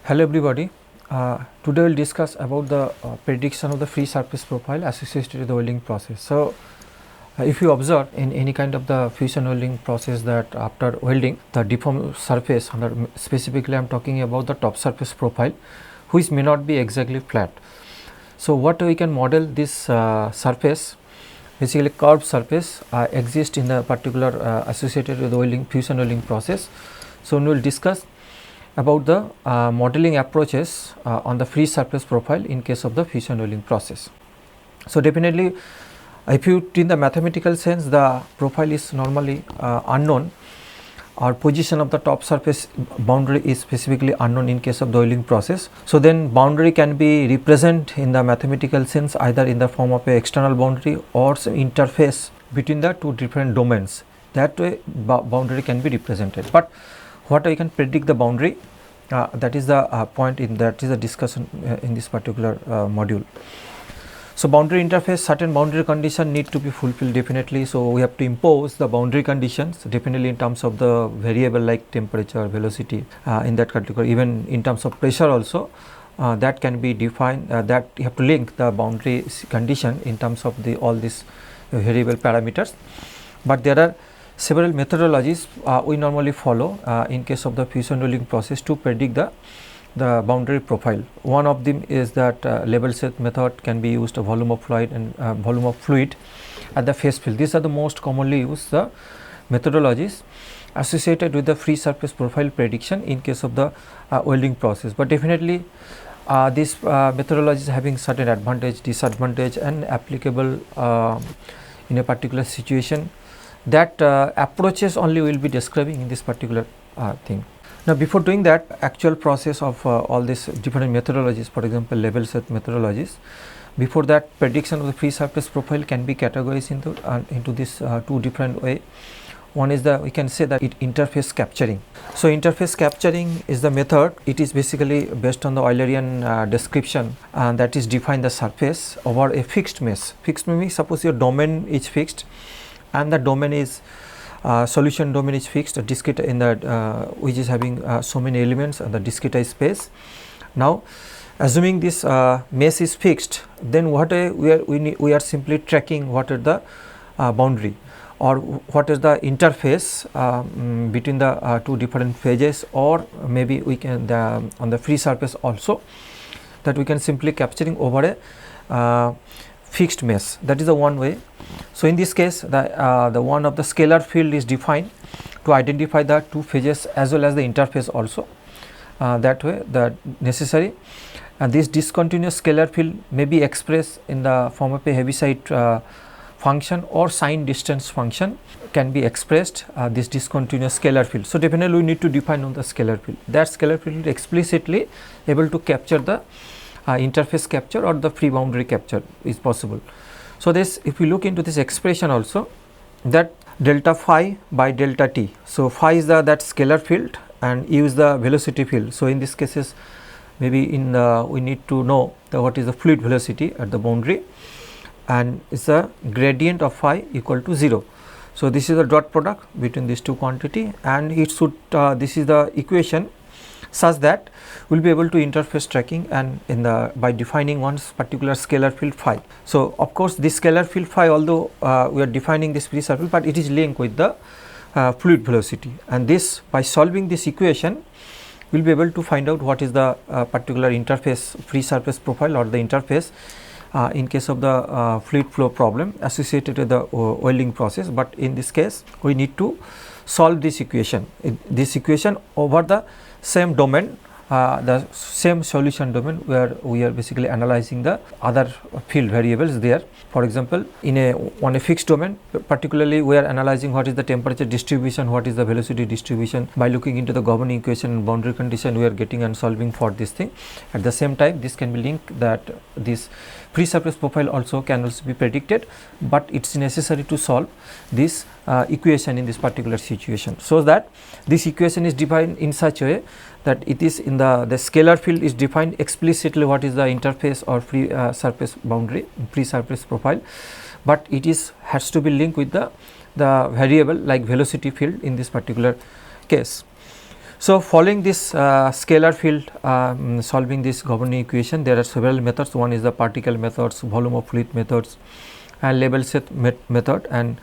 Hello everybody. Today we will discuss about the prediction of the free surface profile associated with the welding process. So, if you observe in any kind of the fusion welding process that after welding the deformed surface, specifically I am talking about the top surface profile, which may not be exactly flat. So, what we can model this surface, basically curved surface exists in the particular associated with the welding fusion welding process. So, we will discuss about the modeling approaches on the free surface profile in case of the fusion welding process. So, definitely if you in the mathematical sense the profile is normally unknown, or position of the top surface boundary is specifically unknown in case of the welding process. So, then boundary can be represented in the mathematical sense either in the form of a external boundary or some interface between the two different domains. That way boundary can be represented, but what I can predict the boundary, that is the point in that is the discussion in this particular module. So, boundary interface, certain boundary condition need to be fulfilled definitely. So, we have to impose the boundary conditions definitely in terms of the variable like temperature, velocity in that category, even in terms of pressure also that can be defined, that you have to link the boundary condition in terms of the all these variable parameters. But there are several methodologies we normally follow in case of the fusion welding process to predict the boundary profile. One of them is that level set method can be used, volume of fluid and volume of fluid at the face fill. These are the most commonly used methodologies associated with the free surface profile prediction in case of the welding process. But definitely these methodologies having certain advantage, disadvantage and applicable in a particular situation. That approaches only we will be describing in this particular thing. Now, before doing that, actual process of all these different methodologies, for example, level set methodologies, before that prediction of the free surface profile can be categorized into this two different way. One is we can say that interface capturing. So, interface capturing is the method. It is basically based on the Eulerian description that is define the surface over a fixed mesh. Fixed means suppose your domain is fixed and the domain is solution domain is fixed, discrete in that which is having so many elements and the discretized space. Now, assuming this mesh is fixed, then what we are simply tracking what are the boundary or what is the interface between the two different phases, or maybe we can on the free surface also, that we can simply capturing over a fixed mesh. That is the one way. So, in this case the one of the scalar field is defined to identify the two phases as well as the interface also. That way the necessary, and this discontinuous scalar field may be expressed in the form of a Heaviside function or sine distance function can be expressed this discontinuous scalar field. So, definitely we need to define on the scalar field. That scalar field explicitly able to capture the interface capture or the free boundary capture is possible. So, this if we look into this expression also, that delta phi by delta t. So, phi is that scalar field and u is the velocity field. So, in this cases maybe in we need to know what is the fluid velocity at the boundary, and is the gradient of phi equal to 0. So, this is the dot product between these two quantity, and it should this is the equation such that we will be able to interface tracking and in the by defining one particular scalar field phi. So, of course, this scalar field phi, although we are defining this free surface, but it is linked with the fluid velocity, and this by solving this equation we will be able to find out what is the particular interface free surface profile or the interface in case of the fluid flow problem associated with the welding process. But in this case we need to solve this equation over the same domain, the same solution domain where we are basically analyzing the other field variables there. For example, on a fixed domain, particularly we are analyzing what is the temperature distribution, what is the velocity distribution. By looking into the governing equation and boundary condition, we are getting and solving for this thing. At the same time, this can be linked that this free surface profile also can also be predicted, but it is necessary to solve this equation in this particular situation. So, that this equation is defined in such a way that it is in the scalar field is defined explicitly what is the interface or free surface boundary, free surface profile, but it has to be linked with the variable like velocity field in this particular case. So, following this scalar field solving this governing equation, there are several methods. One is the particle methods, volume of fluid methods, and level set method, and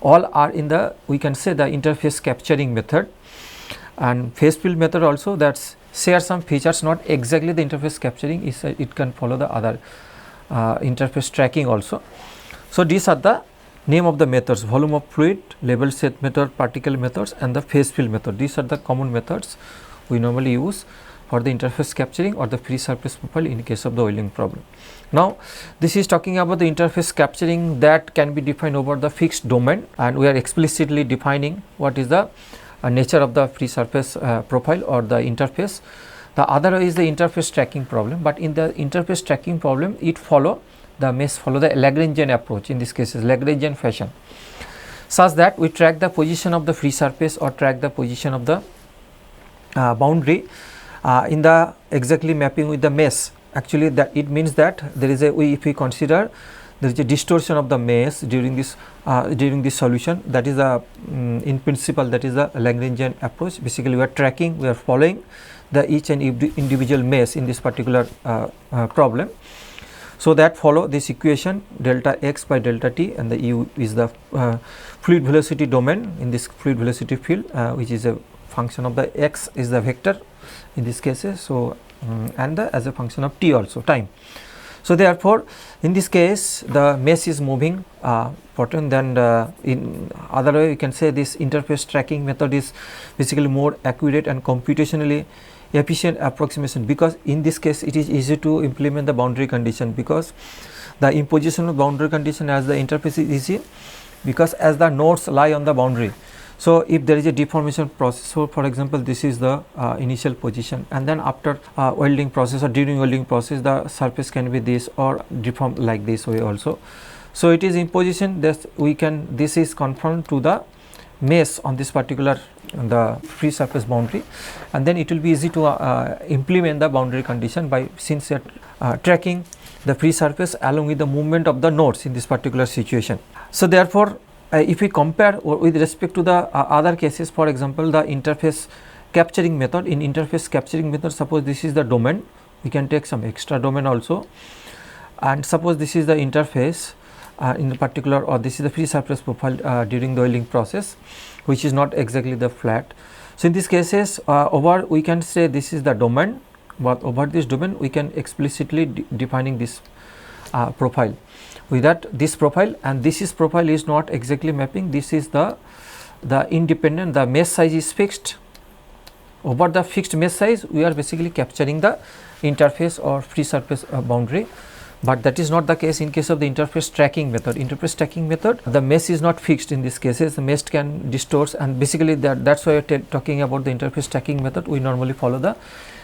all are in the, we can say, the interface capturing method, and phase field method also that share some features, not exactly the interface capturing, is it can follow the other interface tracking also. So, these are the name of the methods: volume of fluid, level set method, particle methods, and the phase field method. These are the common methods we normally use for the interface capturing or the free surface profile in case of the oiling problem. Now, this is talking about the interface capturing that can be defined over the fixed domain, and we are explicitly defining what is the nature of the free surface profile or the interface. The other is the interface tracking problem, but in the interface tracking problem it follow the Lagrangian approach, in this case is Lagrangian fashion, such that we track the position of the free surface or track the position of the boundary in the exactly mapping with the mesh. Actually, that it means that there is a, if we consider there is a distortion of the mesh during this solution, that is a in principle that is the Lagrangian approach. Basically, we are tracking, we are following the each and individual mesh in this particular problem. So, that follow this equation delta x by delta t, and the u is the fluid velocity domain in this fluid velocity field, which is a function of the x is the vector in this cases. So, and as a function of t also time. So, therefore, in this case the mesh is moving important than in other way we can say this interface tracking method is basically more accurate and computationally efficient approximation, because in this case it is easy to implement the boundary condition, because the imposition of boundary condition as the interface is easy, because as the nodes lie on the boundary. So, if there is a deformation process, so for example, this is the initial position, and then after welding process or during welding process the surface can be this or deform like this way also. So, it is imposition that we can, this is conformed to the mesh on this particular the free surface boundary, and then it will be easy to implement the boundary condition by, since you are tracking the free surface along with the movement of the nodes in this particular situation. So, therefore, if we compare with respect to the other cases, for example, the interface capturing method, in interface capturing method, suppose this is the domain, we can take some extra domain also, and suppose this is the interface in particular, or this is the free surface profile during the oiling process, which is not exactly the flat. So, in these cases over we can say this is the domain, but over this domain we can explicitly defining this profile with that this profile, and this is profile is not exactly mapping, this is the independent, the mesh size is fixed. Over the fixed mesh size we are basically capturing the interface or free surface boundary, but that is not the case in case of the interface tracking method. Interface tracking method, the mesh is not fixed in this cases, the mesh can distort, and basically that's why we are talking about the interface tracking method. We normally follow the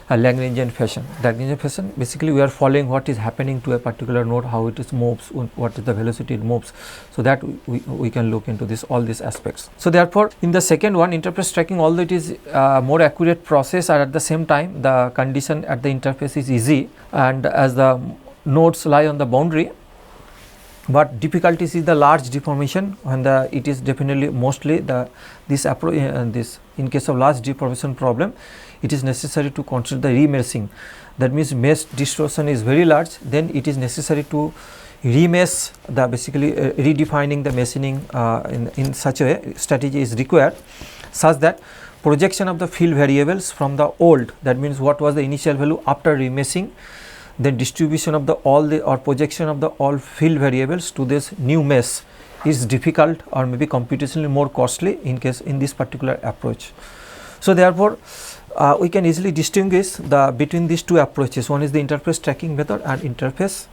Lagrangian fashion. Lagrangian fashion, basically we are following what is happening to a particular node, how it is moves, what is the velocity it moves. So, that we can look into this all these aspects. So, therefore, in the second one, interface tracking, although it is more accurate process, and at the same time the condition at the interface is easy, and as the nodes lie on the boundary, but difficulties is the large deformation, and it is definitely mostly this in case of large deformation problem, it is necessary to consider the remeshing. That means mesh distortion is very large, then it is necessary to remesh, the basically redefining the machining in such a way strategy is required, such that projection of the field variables from the old, that means what was the initial value after remeshing, then distribution of the all the or projection of the all field variables to this new mesh is difficult or maybe computationally more costly in case in this particular approach. So, therefore, we can easily distinguish between these two approaches. One is the interface tracking method and interface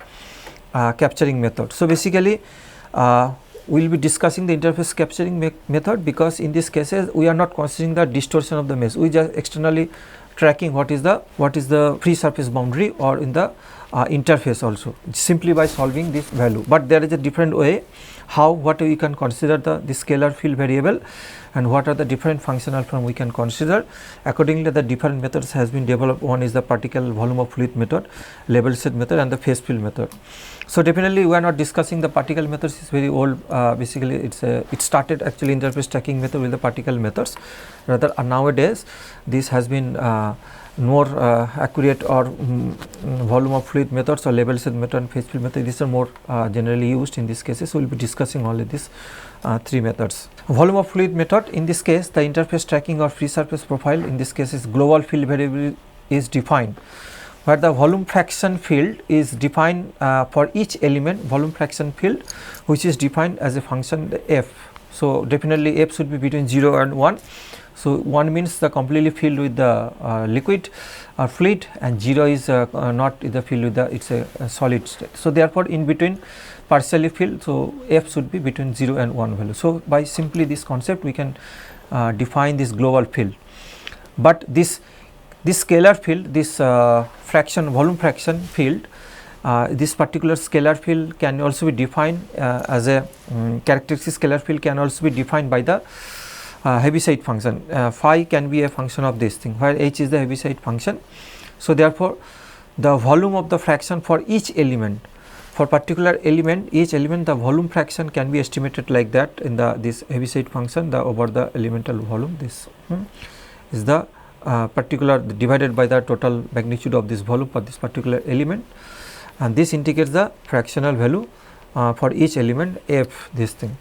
capturing method. So, basically we will be discussing the interface capturing method, because in these cases we are not considering the distortion of the mesh, we just externally tracking what is the free surface boundary or in the interface also simply by solving this value, but there is a different way how what we can consider the scalar field variable and what are the different functional form we can consider. Accordingly, the different methods has been developed. One is the particle volume of fluid method, level set method, and the phase field method. So definitely we are not discussing the particle methods, is very old. Basically it started actually interface tracking method with the particle methods. Rather nowadays this has been more accurate, or volume of fluid methods or level set method and phase field method. These are more generally used in these cases. So we will be discussing only these three methods. Volume of fluid method, in this case the interface tracking or free surface profile, in this case is global field variable is defined, where the volume fraction field is defined for each element, volume fraction field which is defined as a function f. So definitely f should be between 0 and 1. So 1 means the completely filled with the liquid or fluid, and 0 is not the filled with the, it's a solid state. So therefore in between partially filled, so f should be between 0 and 1 value. So by simply this concept we can define this global field. But this scalar field, this fraction volume fraction field, this particular scalar field can also be defined as a characteristic scalar field can also be defined by the Heaviside function. Phi can be a function of this thing, where h is the Heaviside function. So therefore the volume of the fraction for each element, for particular element, each element, the volume fraction can be estimated like that in the this Heaviside function, the over the elemental volume. This is the particular divided by the total magnitude of this volume for this particular element, and this indicates the fractional value for each element f, this thing.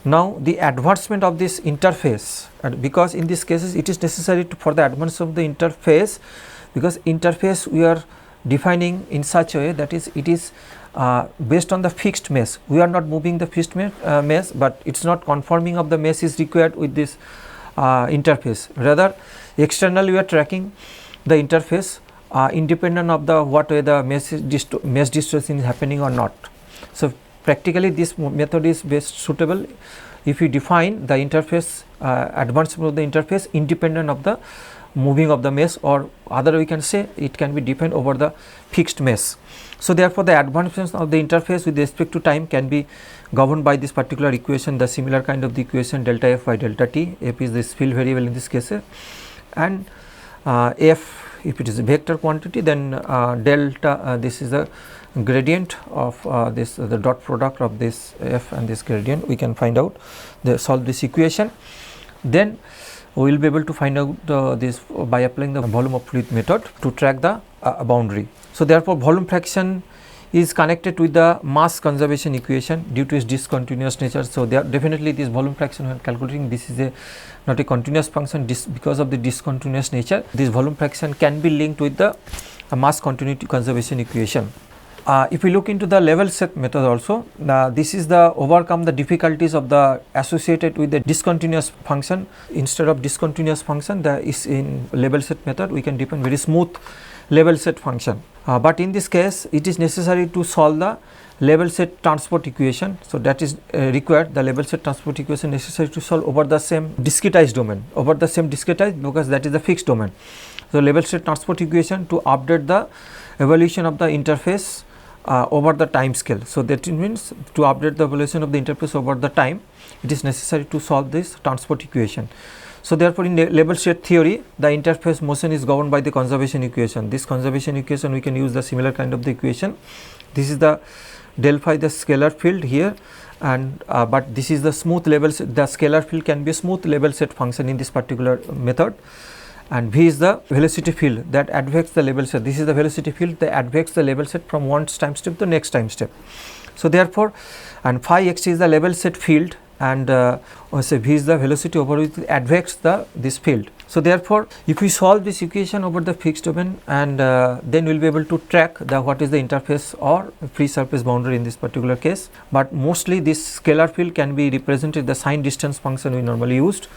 Now the advancement of this interface, because in these cases it is necessary for the advancement of the interface, because interface we are defining in such a way that is it is based on the fixed mesh. We are not moving the fixed mesh, but it is not conforming of the mesh is required with this interface. Rather externally we are tracking the interface independent of the what way the mesh distortion is happening or not. So practically this method is best suitable if you define the interface advancement of the interface independent of the moving of the mesh, or other we can say it can be defined over the fixed mesh. So therefore the advancement of the interface with respect to time can be governed by this particular equation, the similar kind of the equation delta f by delta t. F is this field variable in this case, and f, if it is a vector quantity, then delta this is the gradient of this the dot product of this f and this gradient. We can find out, solve this equation, then we will be able to find out this by applying the volume of fluid method to track the boundary. So therefore volume fraction is connected with the mass conservation equation due to its discontinuous nature. So there definitely this volume fraction when calculating, this is not a continuous function, because of the discontinuous nature. This volume fraction can be linked with the mass continuity conservation equation. If we look into the level set method also, this is the overcome the difficulties of the associated with the discontinuous function. Instead of discontinuous function, the is in level set method we can define very smooth level set function. But in this case it is necessary to solve the level set transport equation. So that is required, the level set transport equation necessary to solve over the same discretized domain, because that is the fixed domain. So level set transport equation to update the evolution of the interface over the time scale. So that means to update the evolution of the interface over the time, it is necessary to solve this transport equation. So therefore in level set theory, the interface motion is governed by the conservation equation. This conservation equation we can use the similar kind of the equation. This is the del phi, the scalar field here, and but this is the smooth level set. The scalar field can be a smooth level set function in this particular method, and v is the velocity field that advex the level set. This is the velocity field that advex the level set from one time step to next time step. So therefore, and phi x is the level set field, and say v is the velocity over which advex this field. So therefore if we solve this equation over the fixed domain, and then we will be able to track the what is the interface or free surface boundary in this particular case. But mostly this scalar field can be represented the sign distance function we normally used,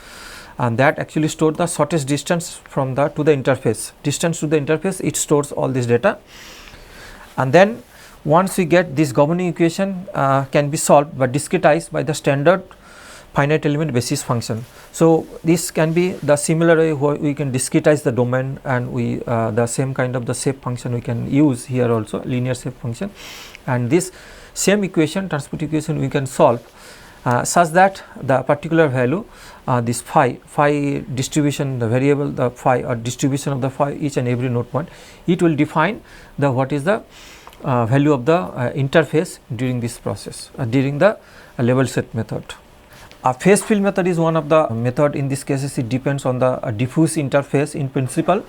and that actually stored the shortest distance from the to the interface. Distance to the interface, it stores all this data, and then once we get this governing equation can be solved but discretized by the standard finite element basis function. So this can be the similar way where we can discretize the domain, and we the same kind of the shape function we can use here also, linear shape function, and this same equation, transport equation, we can solve such that the particular value, this phi distribution, the variable, the phi or distribution of the phi each and every node point, it will define the what is the value of the interface during this process, during the level set method. Phase fill method is one of the method. In this cases it depends on the diffuse interface in principle,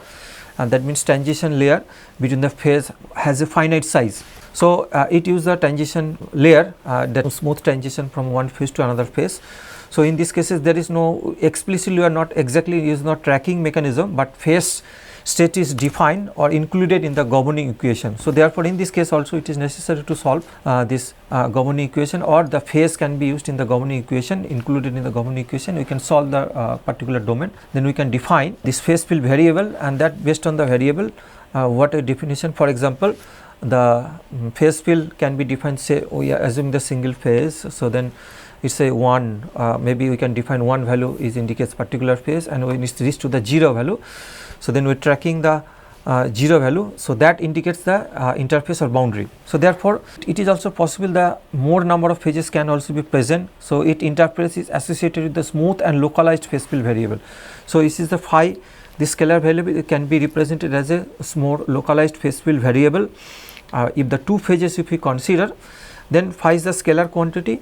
and that means transition layer between the phase has a finite size. So it uses the transition layer, that smooth transition from one phase to another phase. So in these cases there is no explicitly, or not exactly, is not tracking mechanism, but phase state is defined or included in the governing equation. So therefore in this case also it is necessary to solve this governing equation, or the phase can be used in the governing equation, included in the governing equation. We can solve the particular domain, then we can define this phase field variable, and that based on the variable what a definition. For example, the phase field can be defined, say we are assuming the single phase, so then it is a 1, maybe we can define 1 value is indicates particular phase, and when it reach to the 0 value, so then we are tracking the 0 value, so that indicates the interface or boundary. So therefore it is also possible the more number of phases can also be present, so it interface is associated with the smooth and localized phase field variable. So this is the phi, this scalar variable can be represented as a more localized phase field variable. If the two phases if we consider, then phi is the scalar quantity.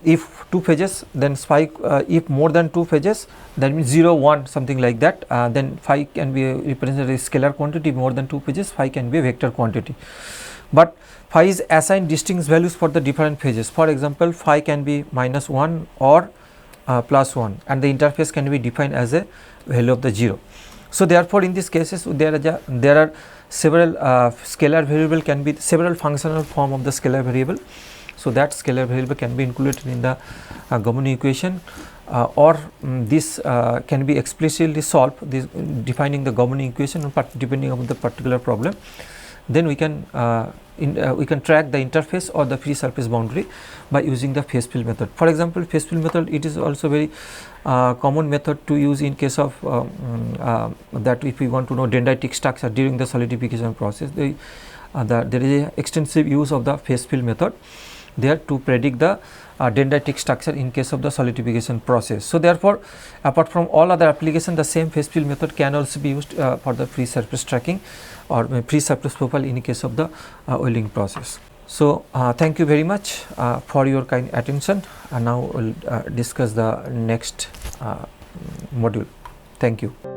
If two phases, then phi, if more than two phases, that means 0, 1, something like that, then phi can be represented as scalar quantity. More than two phases, phi can be a vector quantity. But phi is assigned distinct values for the different phases. For example, phi can be -1 or +1, and the interface can be defined as a value of the 0. So therefore in these cases there are several scalar variable, can be several functional form of the scalar variable. So that scalar variable can be included in the governing equation, or this can be explicitly solved, this defining the governing equation depending on the particular problem. Then we can track the interface or the free surface boundary by using the phase fill method. For example, phase fill method, it is also very common method to use in case of that if we want to know dendritic structure during the solidification process. There is a extensive use of the phase fill method there to predict the dendritic structure in case of the solidification process. So therefore, apart from all other applications, the same phase fill method can also be used for the free surface tracking or free surface profile in case of the welding process. So thank you very much for your kind attention, and now we will discuss the next module. Thank you.